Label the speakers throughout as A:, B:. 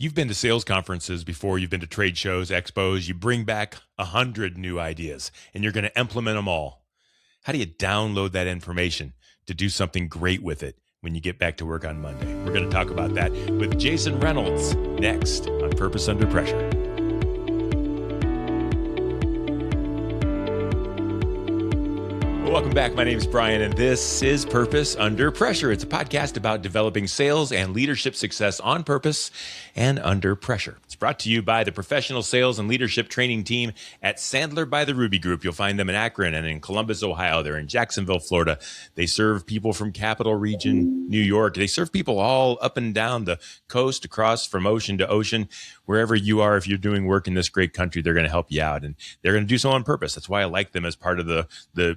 A: You've been to sales conferences before, you've been to trade shows, expos, you bring back 100 new ideas and you're going to implement them all. How do you download that information to do something great with it when you get back to work on Monday? We're going to talk about that with Jason Reynolds next on Purpose Under Pressure. Welcome back. My name is Bryan, and this is Purpose Under Pressure. It's a podcast about developing sales and leadership success on purpose and under pressure. It's brought to you by the professional sales and leadership training team at Sandler by the Ruby Group. You'll find them in Akron and in Columbus, Ohio. They're in Jacksonville, Florida. They serve people from Capital Region, New York. They serve people all up and down the coast, across from ocean to ocean. Wherever you are, if you're doing work in this great country, they're going to help you out, and they're going to do so on purpose. That's why I like them as part of the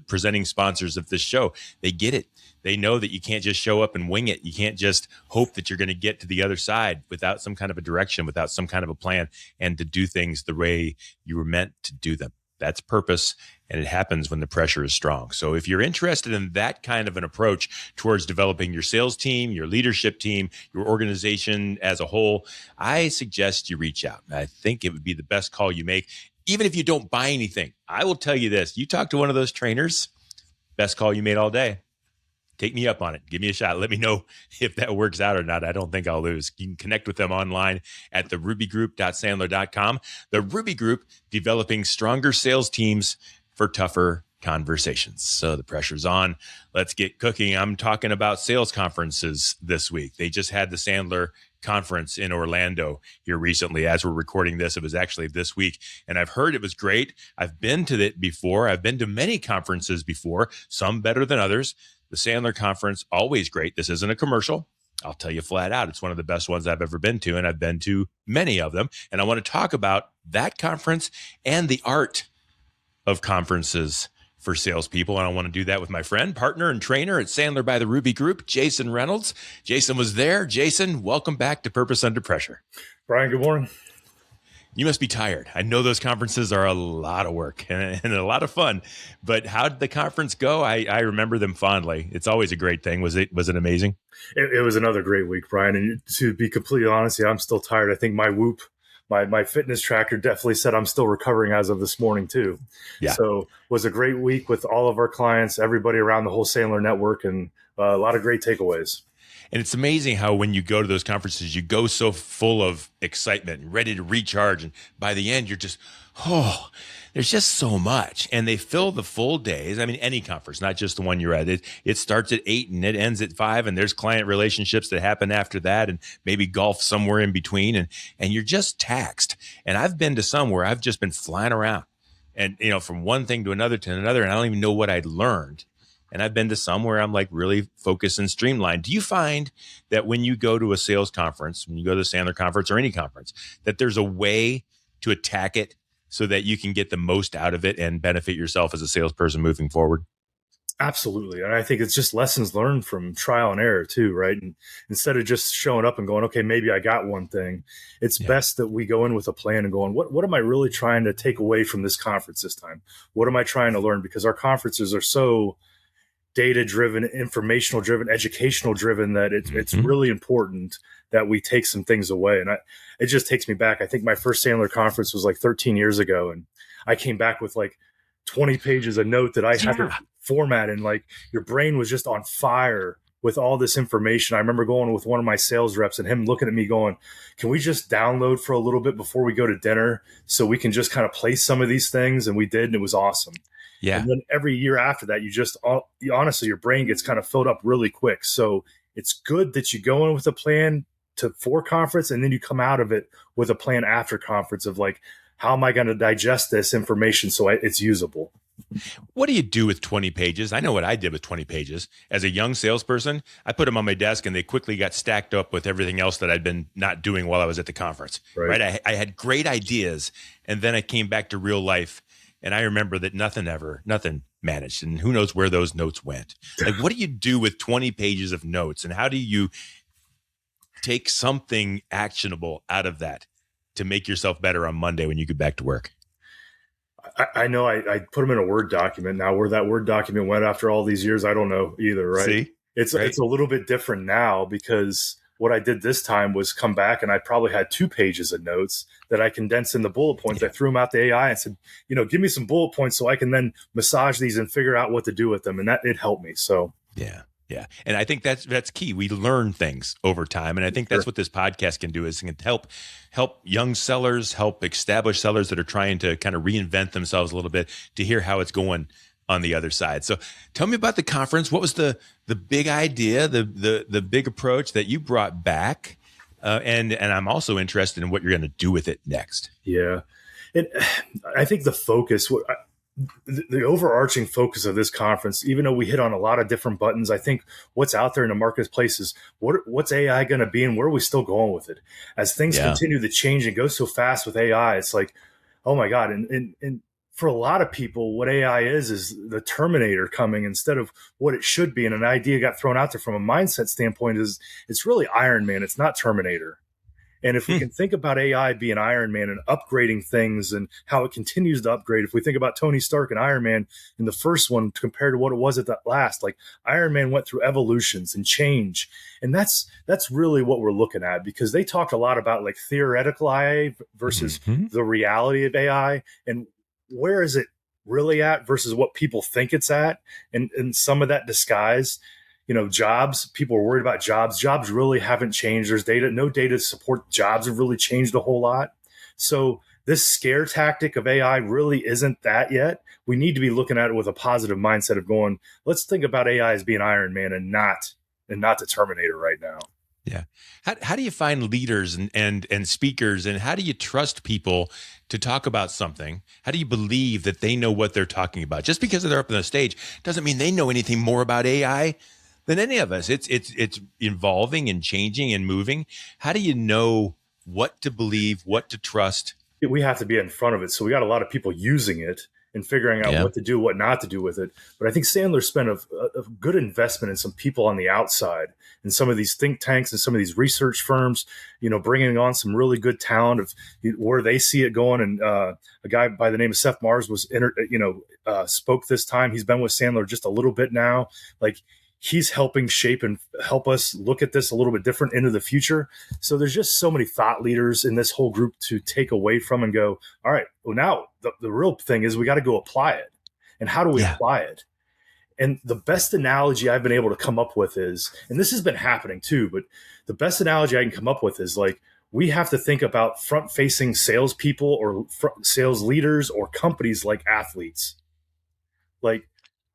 A: presenting sponsors of this show. They get it. They know that you can't just show up and wing it. You can't just hope that you're going to get to the other side without some kind of a direction, without some kind of a plan, and to do things the way you were meant to do them. That's purpose, and it happens when the pressure is strong. So if you're interested in that kind of an approach towards developing your sales team, your leadership team, your organization as a whole, I suggest you reach out. I think it would be the best call you make, even if you don't buy anything. I will tell you this. You talk to one of those trainers, best call you made all day. Take me up on it. Give me a shot. Let me know if that works out or not. I don't think I'll lose. You can connect with them online at therubygroup.sandler.com. The Ruby Group, developing stronger sales teams for tougher conversations. So the pressure's on. Let's get cooking. I'm talking about sales conferences this week. They just had the Sandler Conference in Orlando here recently. As we're recording this, it was actually this week, and I've heard it was great. I've been to it before. I've been to many conferences before, some better than others. The Sandler Conference, always great. This isn't a commercial. I'll tell you flat out, it's one of the best ones I've ever been to, and I've been to many of them. And I want to talk about that conference and the art of conferences for salespeople. And I want to do that with my friend, partner, and trainer at Sandler by the Ruby Group, Jason Reynolds. Jason was there. Jason, welcome back to Purpose Under Pressure.
B: Bryan, good morning.
A: You must be tired. I know those conferences are a lot of work and a lot of fun, but how did the conference go? I remember them fondly. It's always a great thing. Was it amazing?
B: It was another great week, Bryan. And to be completely honest, I'm still tired. I think my Whoop, my fitness tracker definitely said I'm still recovering as of this morning too. Yeah. So it was a great week with all of our clients, everybody around the whole Sandler network, and a lot of great takeaways.
A: And it's amazing how when you go to those conferences, you go so full of excitement and ready to recharge. And by the end, you're just, there's just so much. And they fill the full days. I mean, any conference, not just the one you're at. It starts at 8 and it ends at 5. And there's client relationships that happen after that, and maybe golf somewhere in between. And you're just taxed. And I've been to some where I've just been flying around and, from one thing to another, and I don't even know what I'd learned. And I've been to some where I'm like really focused and streamlined. Do you find that when you go to a sales conference, when you go to the Sandler Conference or any conference, that there's a way to attack it so that you can get the most out of it and benefit yourself as a salesperson moving forward?
B: Absolutely. And I think it's just lessons learned from trial and error too, right? And instead of just showing up and going, okay, maybe I got one thing, it's best that we go in with a plan and going, what am I really trying to take away from this conference this time? What am I trying to learn? Because our conferences are so data-driven, informational-driven, educational-driven, that it's really important that we take some things away. And it just takes me back. I think my first Sandler conference was like 13 years ago, and I came back with like 20 pages of note that I had to format, and like your brain was just on fire with all this information. I remember going with one of my sales reps and him looking at me going, can we just download for a little bit before we go to dinner so we can just kind of place some of these things? And we did, and it was awesome. Yeah. And then every year after that, honestly, your brain gets kind of filled up really quick. So it's good that you go in with a plan for conference, and then you come out of it with a plan after conference of like, how am I going to digest this information so it's usable?
A: What do you do with 20 pages? I know what I did with 20 pages. As a young salesperson, I put them on my desk and they quickly got stacked up with everything else that I'd been not doing while I was at the conference. Right? I had great ideas, and then I came back to real life. And I remember that nothing managed, and who knows where those notes went. Like, what do you do with 20 pages of notes, and how do you take something actionable out of that to make yourself better on Monday when you get back to work?
B: I know I put them in a Word document. Now, where that Word document went after all these years, I don't know either, right?
A: See?
B: It's a little bit different now because what I did this time was come back and I probably had 2 pages of notes that I condensed in the bullet points. I threw them out to AI and said, give me some bullet points so I can then massage these and figure out what to do with them. And it helped me. So,
A: yeah. Yeah. And I think that's key. We learn things over time. And I think that's what this podcast can do, is it can help young sellers, help established sellers that are trying to kind of reinvent themselves a little bit, to hear how it's going on the other side. So tell me about the conference. What was the big idea, the big approach that you brought back? And I'm also interested in what you're going to do with it next.
B: Yeah. And I think the focus, the overarching focus of this conference, even though we hit on a lot of different buttons, I think what's out there in the marketplace is what's AI going to be, and where are we still going with it? As things continue to change and go so fast with AI, it's like, oh my God. And for a lot of people, what AI is the Terminator coming instead of what it should be. And an idea got thrown out there from a mindset standpoint is it's really Iron Man. It's not Terminator. And if we can think about AI being Iron Man and upgrading things and how it continues to upgrade, if we think about Tony Stark and Iron Man in the first one compared to what it was at that last, like Iron Man went through evolutions and change. And that's really what we're looking at, because they talked a lot about like theoretical AI versus the reality of AI, and where is it really at versus what people think it's at. And some of that disguise. Jobs, people are worried about jobs. Jobs really haven't changed. There's no data to support jobs have really changed a whole lot. So this scare tactic of AI really isn't that yet. We need to be looking at it with a positive mindset of going, let's think about AI as being Iron Man and not the Terminator right now.
A: Yeah. How do you find leaders and speakers, and how do you trust people to talk about something? How do you believe that they know what they're talking about? Just because they're up on the stage doesn't mean they know anything more about AI than any of us. It's evolving and changing and moving. How do you know what to believe, what to trust?
B: We have to be in front of it. So we got a lot of people using it and figuring out what to do, what not to do with it. But I think Sandler spent a good investment in some people on the outside, and some of these think tanks and some of these research firms, bringing on some really good talent of where they see it going. And a guy by the name of Seth Mars was, spoke this time. He's been with Sandler just a little bit now. Like, he's helping shape and help us look at this a little bit different into the future. So there's just so many thought leaders in this whole group to take away from and go, all right, well, now the real thing is we got to go apply it. And how do we apply it? And the best analogy I've been able to come up with is, and this has been happening too, but the best analogy I can come up with is like, we have to think about front-facing salespeople or sales leaders or companies like athletes. Like,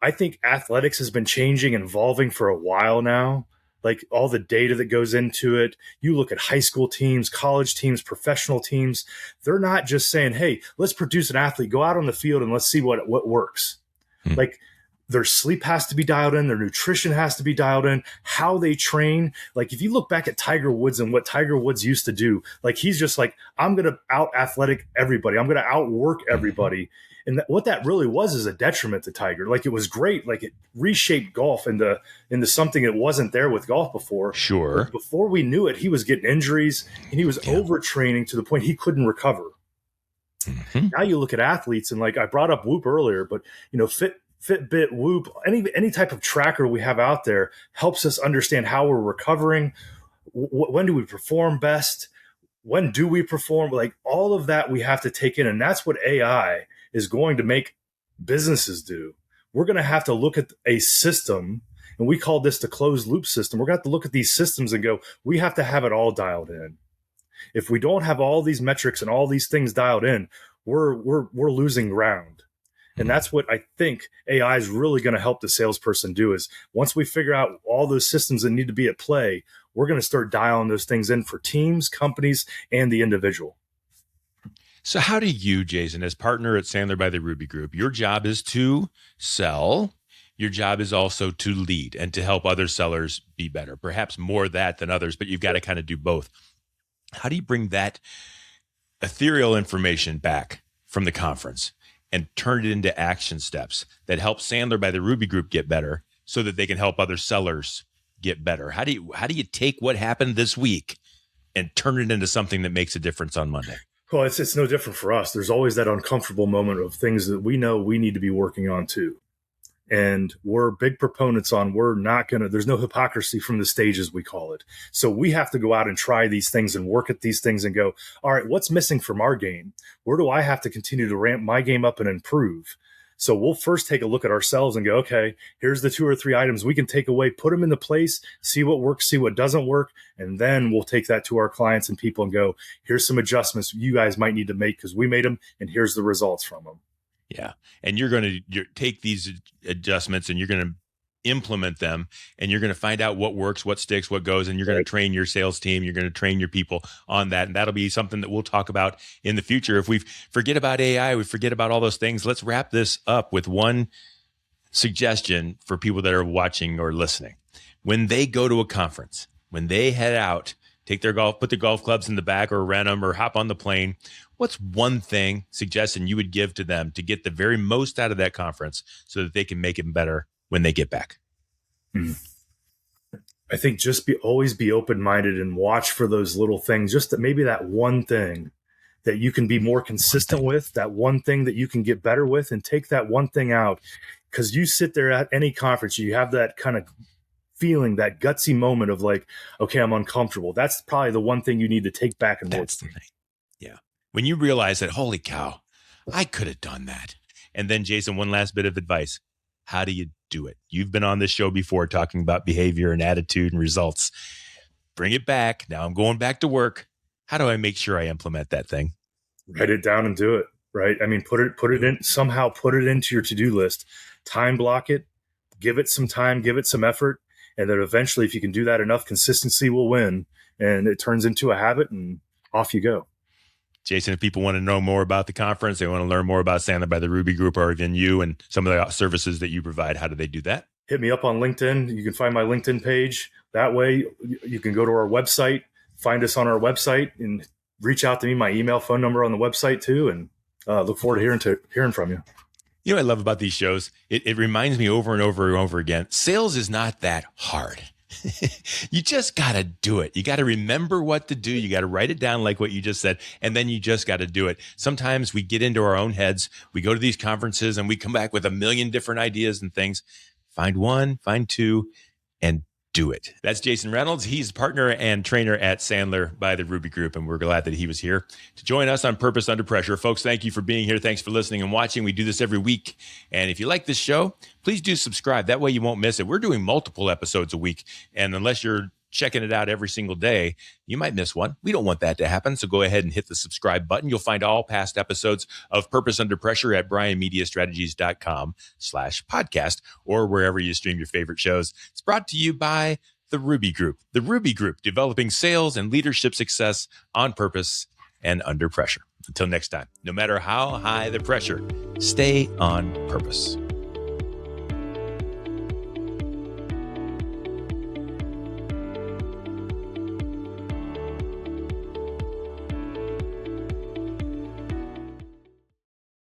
B: I think athletics has been changing and evolving for a while now. Like, all the data that goes into it. You look at high school teams, college teams, professional teams. They're not just saying, hey, let's produce an athlete, go out on the field and let's see what works. Like, their sleep has to be dialed in. Their nutrition has to be dialed in. How they train. Like, if you look back at Tiger Woods and what Tiger Woods used to do, like, he's just like, I'm going to out athletic everybody. I'm going to outwork everybody. And what that really was is a detriment to Tiger. Like, it was great. Like, it reshaped golf into something that wasn't there with golf before.
A: Sure.
B: But before we knew it, he was getting injuries and he was overtraining to the point he couldn't recover. Now you look at athletes, and like I brought up Whoop earlier, but Fitbit, Whoop, any type of tracker we have out there helps us understand how we're recovering. When do we perform best? When do we perform? Like, all of that we have to take in, and that's what AI is going to make businesses do. We're going to have to look at a system, and we call this the closed loop system. We're going to have to look at these systems and go, we have to have it all dialed in. If we don't have all these metrics and all these things dialed in, we're losing ground. And that's what I think AI is really going to help the salesperson do, is once we figure out all those systems that need to be at play, we're going to start dialing those things in for teams, companies, and the individual.
A: So how do you, Jason, as partner at Sandler by the Ruby Group, your job is to sell. Your job is also to lead and to help other sellers be better, perhaps more that than others, but you've got to kind of do both. How do you bring that ethereal information back from the conference and turn it into action steps that help Sandler by the Ruby Group get better so that they can help other sellers get better? How do you take what happened this week and turn it into something that makes a difference on Monday?
B: Well, it's no different for us. There's always that uncomfortable moment of things that we know we need to be working on too. And we're big proponents on there's no hypocrisy from the stage, as we call it. So we have to go out and try these things and work at these things and go, all right, what's missing from our game? Where do I have to continue to ramp my game up and improve? So we'll first take a look at ourselves and go, okay, here's the 2 or 3 items we can take away, put them into place, see what works, see what doesn't work. And then we'll take that to our clients and people and go, here's some adjustments you guys might need to make because we made them, and here's the results from them.
A: Yeah. And you're going to take these adjustments and you're going to implement them, and you're going to find out what works, what sticks, what goes, and you're going to train your sales team. You're going to train your people on that. And that'll be something that we'll talk about in the future. If we forget about AI, we forget about all those things. Let's wrap this up with one suggestion for people that are watching or listening. When they go to a conference, when they head out, put their golf clubs in the back or rent them or hop on the plane, what's one suggestion you would give to them to get the very most out of that conference so that they can make it better when they get back?
B: I think just always be open-minded and watch for those little things, just that maybe that one thing that you can be more consistent with, that one thing that you can get better with, and take that one thing out. Because you sit there at any conference, you have that kind of feeling, that gutsy moment of like, okay, I'm uncomfortable. That's probably the one thing you need to take back and work.
A: That's the thing. Yeah. When you realize that, holy cow, I could have done that. And then, Jason, one last bit of advice. How do you do it? You've been on this show before talking about behavior and attitude and results. Bring it back. Now I'm going back to work. How do I make sure I implement that thing?
B: Write it down and do it, right? I mean, put it in, somehow put it into your to-do list, time block it, give it some time, give it some effort. And then eventually, if you can do that enough, consistency will win, and it turns into a habit, and off you go.
A: Jason, if people want to know more about the conference, they want to learn more about Sandler by the Ruby Group, or even you and some of the services that you provide, how do they do that?
B: Hit me up on LinkedIn. You can find my LinkedIn page. That way, you can go to our website, find us on our website, and reach out to me. My email, phone number on the website too, and look forward to hearing from you.
A: You know what I love about these shows? It reminds me over and over and over again, sales is not that hard. You just got to do it. You got to remember what to do. You got to write it down like what you just said, and then you just got to do it. Sometimes we get into our own heads. We go to these conferences and we come back with a million different ideas and things. Find one, find two, and do it. That's Jason Reynolds. He's partner and trainer at Sandler by the Ruby Group, and we're glad that he was here to join us on Purpose Under Pressure. Folks, thank you for being here. Thanks for listening and watching. We do this every week, and if you like this show, please do subscribe. That way you won't miss it. We're doing multiple episodes a week, and unless you're checking it out every single day, you might miss one. We don't want that to happen, so go ahead and hit the subscribe button. You'll find all past episodes of Purpose Under Pressure at bryanmediastrategies.com/podcast or wherever you stream your favorite shows. It's brought to you by the Ruby Group. The Ruby Group, developing sales and leadership success on purpose and under pressure. Until next time, no matter how high the pressure, stay on purpose.